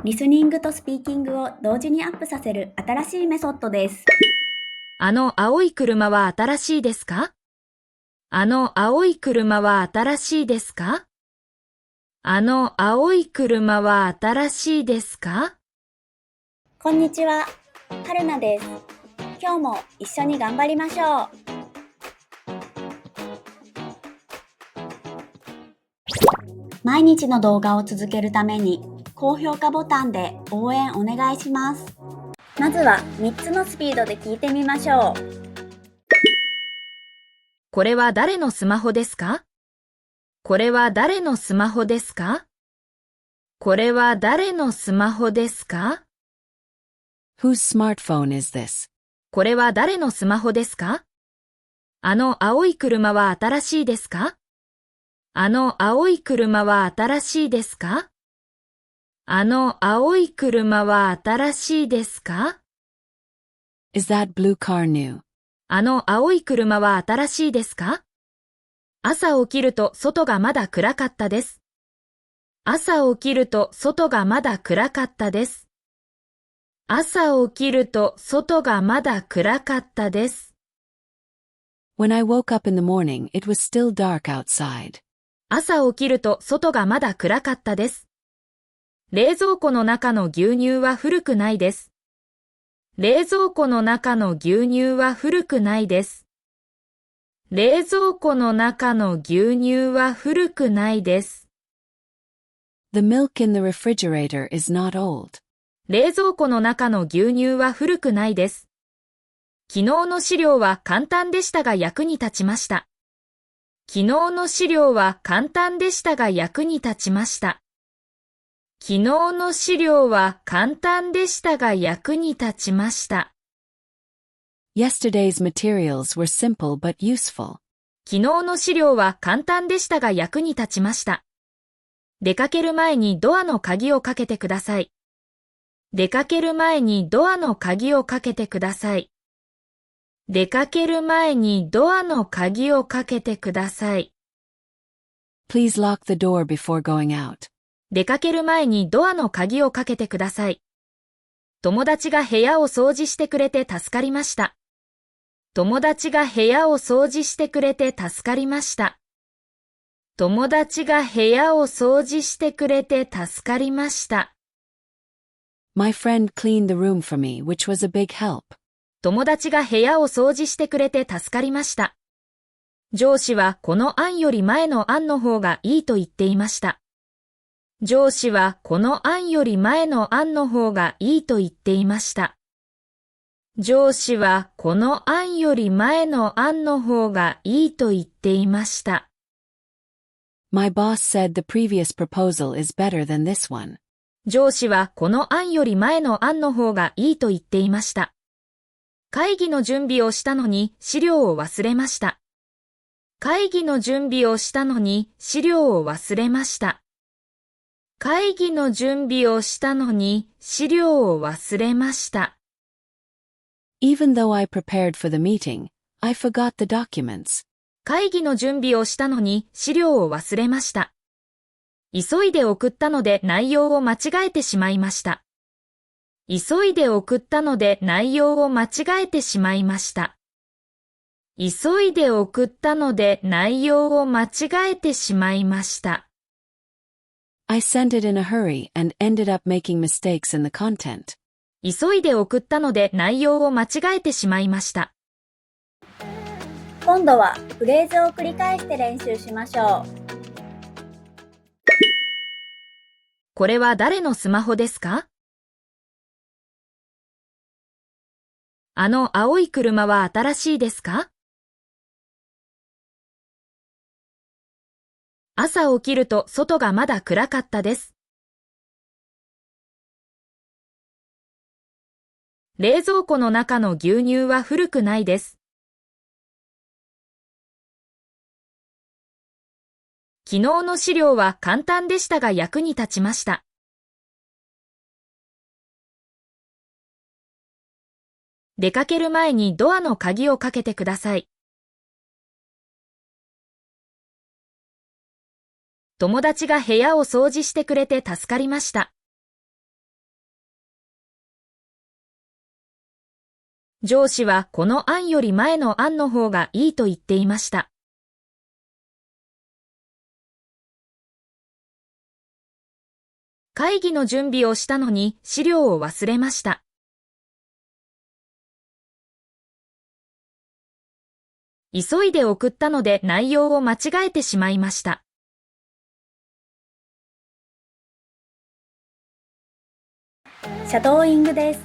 リスニングとスピーキングを同時にアップさせる新しいメソッドです。あの青い車は新しいですか？あの青い車は新しいですか？あの青い車は新しいですか？こんにちは、はるなです。今日も一緒に頑張りましょう。毎日の動画を続けるために高評価ボタンで応援お願いします。まずは3つのスピードで聞いてみましょう。これは誰のスマホですか？これは誰のスマホですか？これは誰のスマホですか？ Whose smartphone is this? これは誰のスマホですか？あの青い車は新しいですか？あの青い車は新しいですか？あの青い車は新しいですか？ Is that blue car new? あの青い車は新しいですか？朝起きると外がまだ暗かったです。朝起きると外がまだ暗かったです。朝起きると外がまだ暗かったです。When I woke up in the morning, it was still dark outside. 朝起きると外がまだ暗かったです。冷蔵庫の中の牛乳は古くないです。冷蔵庫の中の牛乳は古くないです。冷蔵庫の中の牛乳は古くないです。The milk in the refrigerator is not old. 冷蔵庫の中の牛乳は古くないです。昨日の資料は簡単でしたが役に立ちました。昨日の資料は簡単でしたが役に立ちました。昨日の資料は簡単でしたが役に立ちました。Yesterday's materials were simple but useful. 昨日の資料は簡単でしたが役に立ちました。出かける前にドアの鍵をかけてください。出かける前にドアの鍵をかけてください。出かける前にドアの鍵をかけてください。Please lock the door before going out. 出かける前にドアの鍵をかけてください。友達が部屋を掃除してくれて助かりました。友達が部屋を掃除してくれて助かりました。友達が部屋を掃除してくれて助かりました。My friend cleaned the room for me, which was a big help. 友達が部屋を掃除してくれて助かりました。上司はこの案より前の案の方がいいと言っていました。上司はこの案より前の案の方がいいと言っていました。上司はこの案より前の案の方がいいと言っていました。My boss said the previous proposal is better than this one. 上司はこの案より前の案の方がいいと言っていました。会議の準備をしたのに資料を忘れました。会議の準備をしたのに資料を忘れました。会議の準備をしたのに資料を忘れました。Even though I prepared for the meeting, I forgot the documents. 会議の準備をしたのに資料を忘れました。急いで送ったので内容を間違えてしまいました。急いで送ったので内容を間違えてしまいました。急いで送ったので内容を間違えてしまいました。I sent it in a hurry and ended up making mistakes in the content. 急いで送ったので内容を間違えてしまいました。今度はフレーズを繰り返して練習しましょう。これは誰のスマホですか？あの青い車は新しいですか？朝起きると外がまだ暗かったです。冷蔵庫の中の牛乳は古くないです。昨日の資料は簡単でしたが役に立ちました。出かける前にドアの鍵をかけてください。友達が部屋を掃除してくれて助かりました。上司はこの案より前の案の方がいいと言っていました。会議の準備をしたのに資料を忘れました。急いで送ったので内容を間違えてしまいました。シャドーイングです。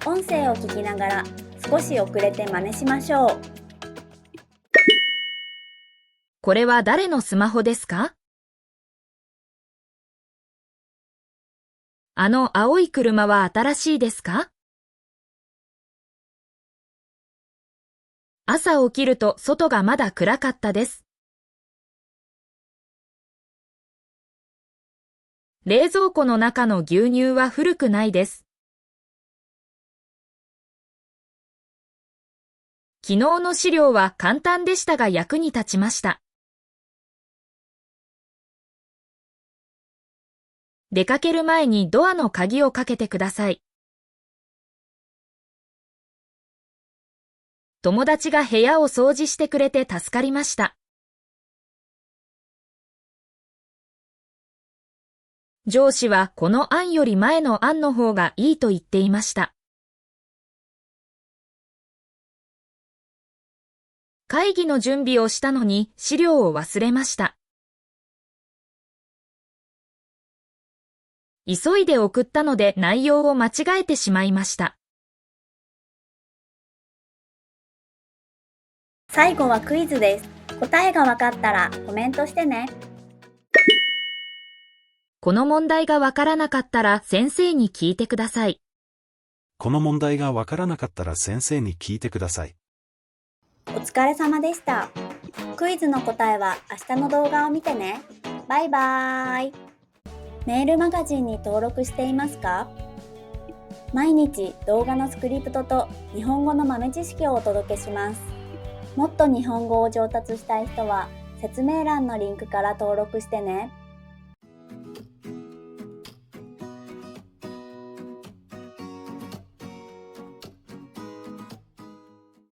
音声を聞きながら少し遅れて真似しましょう。これは誰のスマホですか？あの青い車は新しいですか？朝起きると外がまだ暗かったです。冷蔵庫の中の牛乳は古くないです。昨日の資料は簡単でしたが役に立ちました。出かける前にドアの鍵をかけてください。友達が部屋を掃除してくれて助かりました。上司はこの案より前の案の方がいいと言っていました。会議の準備をしたのに資料を忘れました。急いで送ったので内容を間違えてしまいました。最後はクイズです。答えがわかったらコメントしてね。この問題がわからなかったら先生に聞いてください。この問題がわからなかったら先生に聞いてください。お疲れ様でした。クイズの答えは明日の動画を見てね。バイバーイ。メールマガジンに登録していますか？毎日動画のスクリプトと日本語の豆知識をお届けします。もっと日本語を上達したい人は説明欄のリンクから登録してね。